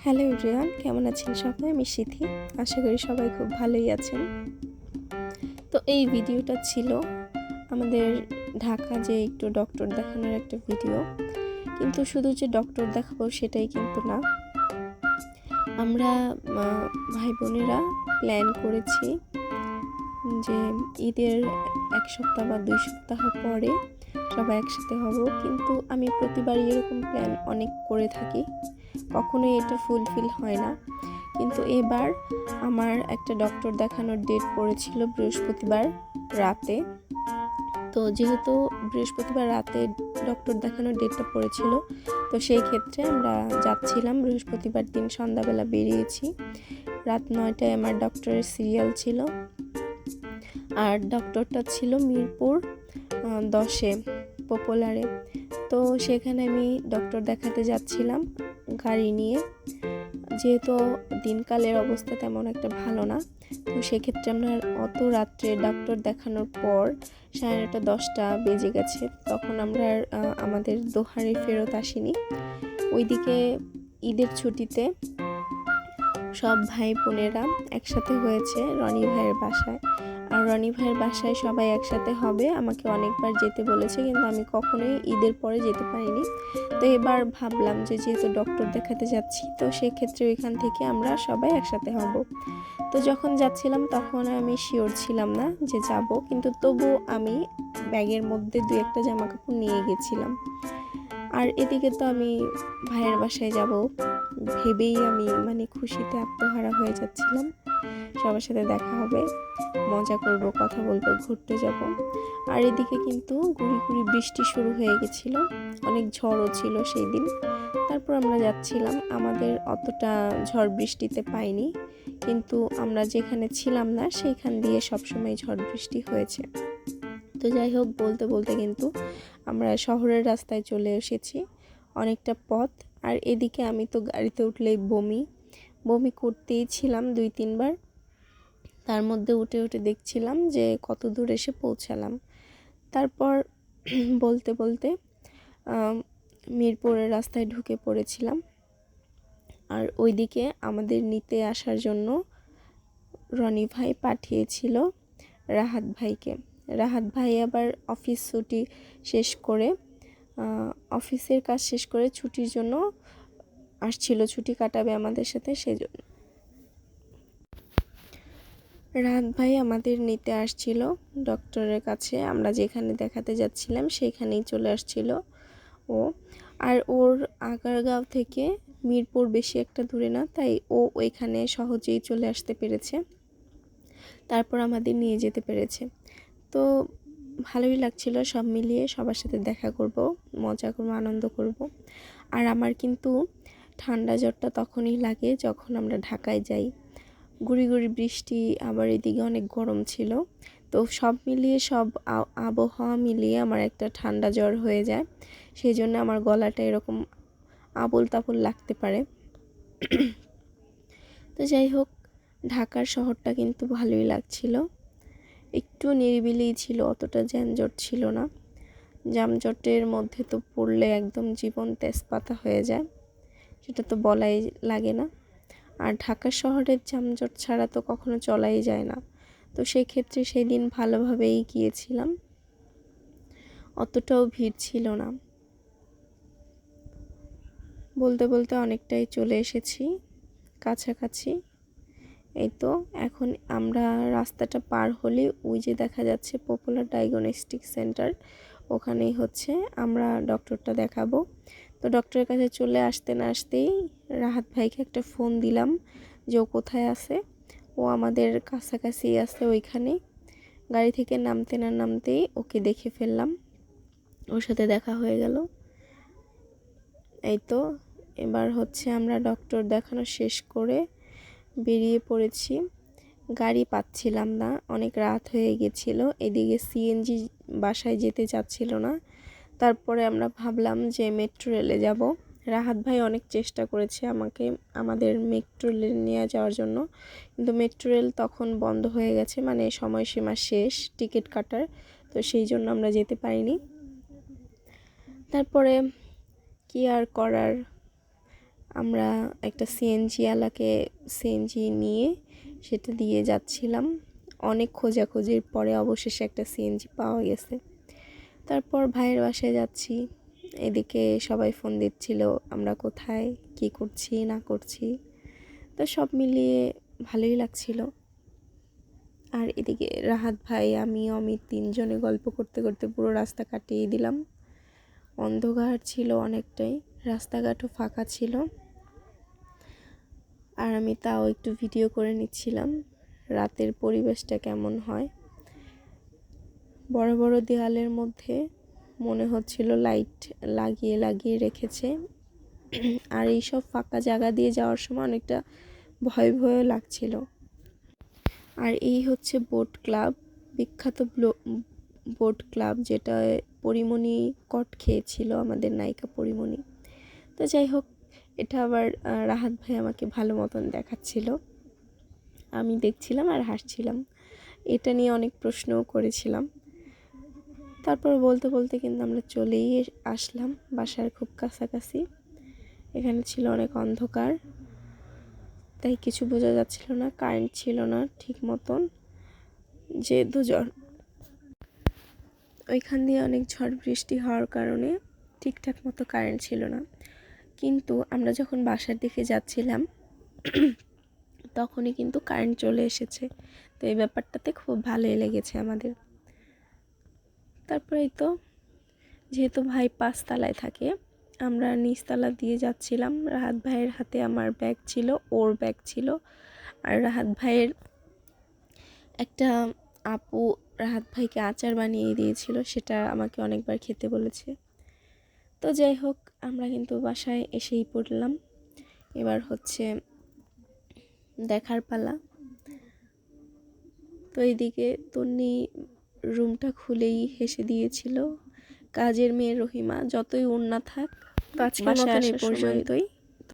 Hello everyone, কেমন আছেন সবাই? আমি সিথি। আশা করি সবাই খুব ভালোই আছেন। তো এই ভিডিওটা ছিল আমাদের ঢাকা যে একটু ডক্টর দেখানোর একটা ভিডিও, কিন্তু শুধু যে ডক্টর দেখাবো সেটাই কিন্তু না। আমরা ভাই বোনেরা প্ল্যান করেছি যে ঈদের 1 সপ্তাহ বা 2 সপ্তাহ পরে সবাই একসাথে হব, কিন্তু আমি প্রতিবারই এরকম প্ল্যান অনেক করে থাকি, কখনোই এটা ফুলফিল হয় না। কিন্তু এবার আমার একটা ডক্টর দেখানোর ডেট পড়েছিল বৃহস্পতিবার রাতে। তো যেহেতু বৃহস্পতিবার রাতে ডক্টর দেখানোর ডেটটা পড়েছিল, তো সেই ক্ষেত্রে আমরা যাচ্ছিলাম। বৃহস্পতিবার দিন সন্ধ্যাবেলা বেরিয়েছি। রাত 9টায় আমার ডক্টরের সিরিয়াল ছিল, আর ডক্টরটা ছিল মিরপুর 10-এ পপুলারে। তো সেখানে আমি ডক্টর দেখাতে যাচ্ছিলাম গাড়ি নিয়ে। যেহেতু দিনকালের অবস্থা তেমন একটা ভালো না, তো সেক্ষেত্রে আমরা অত রাত্রে ডক্টর দেখানোর পর 9:30 10টা বেজে গেছে, তখন আমরা আমাদের দোহারে ফেরত আসিনি। ওইদিকে ঈদের ছুটিতে সব ভাই বোনেরা একসাথে হয়েছে রনি ভাইয়ের বাসায়, আর রনি ভাইয়ের বাসায় সবাই একসাথে হবে। আমাকে অনেকবার যেতে বলেছে, কিন্তু আমি কখনোই ঈদের পরে যেতে পারিনি। তো এবার ভাবলাম যে যেহেতু ডক্টর দেখাতে যাচ্ছি, তো সেক্ষেত্রে ওইখান থেকে আমরা সবাই একসাথে হব। তো যখন যাচ্ছিলাম তখন আমি শিওর ছিলাম না যে যাব, কিন্তু তবু আমি ব্যাগের মধ্যে 2-1টা জামা কাপড় নিয়ে গেছিলাম। আর এদিকে তো আমি ভাইয়ের বাসায় যাব ভেবেই আমি খুশিতে আত্মহারা হয়ে যাচ্ছিলাম। সবার সাথে দেখা হবে, মজা করব, কথা বলবো, ঘুরতে যাব। আর এদিকে কিন্তু গুড়ি গুড়ি বৃষ্টি শুরু হয়ে গেছিল, অনেক ঝড়ও ছিল সেই দিন। তারপর আমরা যাচ্ছিলাম, আমাদের অতটা ঝড় বৃষ্টিতে পাইনি, কিন্তু আমরা যেখানে ছিলাম না সেইখান দিয়ে সবসময় ঝড় বৃষ্টি হয়েছে। তো যাই হোক, বলতে বলতে কিন্তু আমরা শহরের রাস্তায় চলে এসেছি, অনেকটা পথ। আর এদিকে আমি তো গাড়িতে উঠলেই বমি করতেই ছিলাম 2-3 বার। তার মধ্যে উঠে উঠে দেখছিলাম যে কত দূর এসে পৌঁছালাম। তারপর বলতে বলতে মিরপুরের রাস্তায় ঢুকে পড়েছিলাম। আর ওইদিকে আমাদের নিতে আসার জন্য রনি ভাই পাঠিয়েছিল রাহাত ভাইকে। রাহাত ভাই আবার অফিস ছুটি শেষ করে, অফিসের কাজ শেষ করে ছুটির জন্য আসছিল, ছুটি কাটাবে আমাদের সাথে। সেজন্য রাহাত ভাই আমাদের নিতে আসছিল ডক্টরের কাছে, আমরা যেখানে দেখাতে যাচ্ছিলাম সেইখানেই চলে আসছিল ও। আর ওর আগারগাঁও থেকে মিরপুর বেশি একটা দূরে না, তাই ও ওইখানে সহজেই চলে আসতে পেরেছে, তারপর আমাদের নিয়ে যেতে পেরেছে। তো ভালোই লাগছিল, সব মিলিয়ে সবার সাথে দেখা করব, মজা করব, আনন্দ করব। আর আমার কিন্তু ঠান্ডা জ্বরটা তখনই লাগে যখন আমরা ঢাকায় যাই। গুড়ি গুড়ি বৃষ্টি, আবার এদিকে অনেক গরম ছিল, তো সব মিলিয়ে সব আবহাওয়া মিলিয়ে আমার একটা ঠান্ডা জ্বর হয়ে যায়। সেই জন্য আমার গলাটা এরকম আবোল তাবোল লাগতে পারে। তো যাই হোক, ঢাকার শহরটা কিন্তু ভালোই লাগছিল, একটু নিরিবিলিই ছিল, অতটা যানজট ছিল না। যানজটের মধ্যে তো পড়লে একদম জীবন তেজপাতা হয়ে যায়, সেটা তো বলাই লাগে না। আর ঢাকা শহরের যানজট ছাড়া তো কখনো চলাই যায় না। তো সেক্ষেত্রে সেদিন ভালোভাবেই গিয়েছিলাম, অতটাও ভিড় ছিল না। বলতে বলতে অনেকটাই চলে এসেছি কাছাকাছি। এই তো এখন আমরা রাস্তাটা পার হলে ওই যে দেখা যাচ্ছে পপুলার ডায়াগনস্টিক সেন্টার, ওখানেই হচ্ছে আমরা ডক্টরটা দেখাবো। তো ডক্টরের কাছে চলে আসতে না আসতেই রাহাত ভাইকে একটা ফোন দিলাম যে ও কোথায় আছে। ও আমাদের কাছাকাছি আছে ওইখানে। গাড়ি থেকে নামতে না নামতেই ওকে দেখে ফেললাম, ওর সাথে দেখা হয়ে গেল। এই তো এবার হচ্ছে আমরা ডক্টর দেখানো শেষ করে বেরিয়ে পড়েছি। গাড়ি পাচ্ছিলাম না, অনেক রাত হয়ে গেছিলো, এদিকে সিএনজি বাসায় যেতে চাচ্ছিল না। তারপরে আমরা ভাবলাম যে মেট্রো রেলে যাব। রাহাত ভাই অনেক চেষ্টা করেছে আমাদের মেট্রো রেলে নিয়ে যাওয়ার জন্য, কিন্তু মেট্রো রেল তখন বন্ধ হয়ে গেছে, মানে সময়সীমা শেষ টিকিট কাটার, তো সেই জন্য আমরা যেতে পারিনি। তারপরে কি আর করার, আমরা একটা সিএনজিওয়ালাকে সিএনজি নিয়ে সেটা দিয়ে যাচ্ছিলাম। অনেক খোঁজাখুঁজির পরে অবশেষে একটা সিএনজি পাওয়া গেছে। তারপর ভাইয়ের বাসায় যাচ্ছি, এদিকে সবাই ফোন দিচ্ছিল আমরা কোথায়, কি করছি না করছি। তো সব মিলিয়ে ভালোই লাগছিল। আর এদিকে রাহাত ভাই, আমি, অমিত তিনজনে গল্প করতে করতে পুরো রাস্তা কাটিয়ে দিলাম। অন্ধকার ছিল অনেকটাই, রাস্তাঘাটও ফাঁকা ছিল। আর আমি তাও একটু ভিডিও করে নিচ্ছিলাম রাতের পরিবেশটা কেমন হয়। বড় বড় দেয়ালের মধ্যে মনে হচ্ছিল লাইট লাগিয়ে লাগিয়ে রেখেছে। আর এইসব ফাঁকা জায়গা দিয়ে যাওয়ার সময় অনেকটা ভয় ভয়ও লাগছিল। আর এই হচ্ছে বোট ক্লাব, বিখ্যাত বোট ক্লাব, যেটা পরিমণি কট খেয়েছিল আমাদের নায়িকা পরিমণি। তো যাই হোক, এটা আবার রাহাত ভাই আমাকে ভালো মতন দেখাচ্ছিল, আমি দেখছিলাম আর হাসছিলাম। এটা নিয়ে অনেক প্রশ্নও করেছিলাম। তারপর বলতে বলতে কিন্তু আমরা চলেই আসলাম বাসার খুব কাছাকাছি। এখানে ছিল অনেক অন্ধকার, তাই কিছু বোঝা যাচ্ছিল না, কারেন্ট ছিল না ঠিক মতন, যেহেতু ওইখান দিয়ে অনেক ঝড় বৃষ্টি হওয়ার কারণে ঠিকঠাক মতো কারেন্ট ছিল না। কিন্তু আমরা যখন বাসার দিকে যাচ্ছিলাম তখনই কিন্তু কারেন্ট চলে এসেছে। তো এই ব্যাপারটাতে খুব ভালোই লেগেছে আমাদের। তারপরেই তো, যেহেতু ভাই 5 তলায় থাকে, আমরা নিচতলা দিয়ে যাচ্ছিলাম। রাহাত ভাইয়ের হাতে আমার ব্যাগ ছিল, ওর ব্যাগ ছিল। আর রাহাত ভাইয়ের একটা আপু রাহাত ভাইকে আচার বানিয়ে দিয়েছিল, সেটা আমাকে অনেকবার খেতে বলেছে। তো যাই হোক, আমরা কিন্তু বাসায় এসেই পড়লাম। এবার হচ্ছে দেখার পালা। তো এইদিকে তন্নি রুমটা খুলেই হেসে দিয়েছিল। কাজের মেয়ে রহিমা যতই ওড়না থাক, বাসায় আসা পর্যন্তই